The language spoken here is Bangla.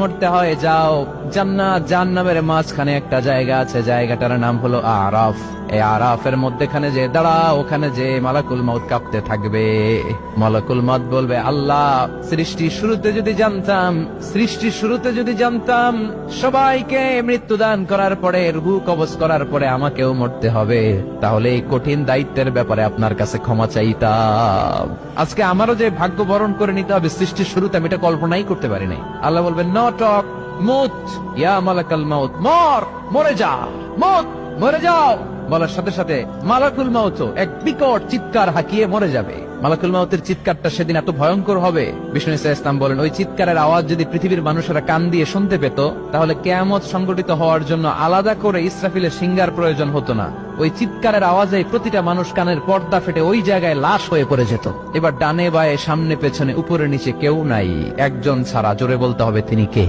মরতে হয় যাও, জান্নাত জাহান্নামের মাঝখানে একটা জায়গা আছে, জায়গাটার নাম হলো আরাফ। এই আরাফের মধ্যখানে যে দাঁড়া, ওখানে যে মালাকুল মউত কাঁপতে থাকবে। মালাকুল মউত বলবে, আল্লাহ সৃষ্টির শুরুতে যদি জানতাম সবাইকে মৃত্যুদান করার পরে, রূহ কবজ করার পরে আমাকেও মরতে হবে, তাহলে এই কঠিন দায়িত্বের ব্যাপারে আপনার কাছে ক্ষমা চাইতাম। আজকে আমারও যে ভাগ্য বরণ করে নিতে হবে সৃষ্টির শুরুতে, আমি এটা কল্পনাই করতে পারি নাই। আল্লাহ বলবেন, নো টক, মুত ইয়া মালাকুল মউত, মরে যা, মরে যাও। বলার সাথে সাথে মালাকুল মউত এক বিকট চিৎকার হাঁকিয়ে মরে যাবে। মালাকুল মউতের চিৎকারটা সেদিন এত ভয়ঙ্কর হবে, বিষ্ণু ইসলাম বলেন, ওই চিৎকারের আওয়াজ যদি পৃথিবীর মানুষেরা কান দিয়ে শুনতে পেত, তাহলে কিয়ামত সংগঠিত হওয়ার জন্য আলাদা করে ইসরাফিলের সিঙ্গার প্রয়োজন হতো না। ওই চিৎকারের আওয়াজে প্রতিটা মানুষ কানের পর্দা ফেটে ওই জায়গায় লাশ হয়ে পড়ে যেত। এবার ডানে বায়ে সামনে পেছনে উপরে নিচে কেউ নাই, একজন ছাড়া। জোরে বলতে হবে, তিনি কে?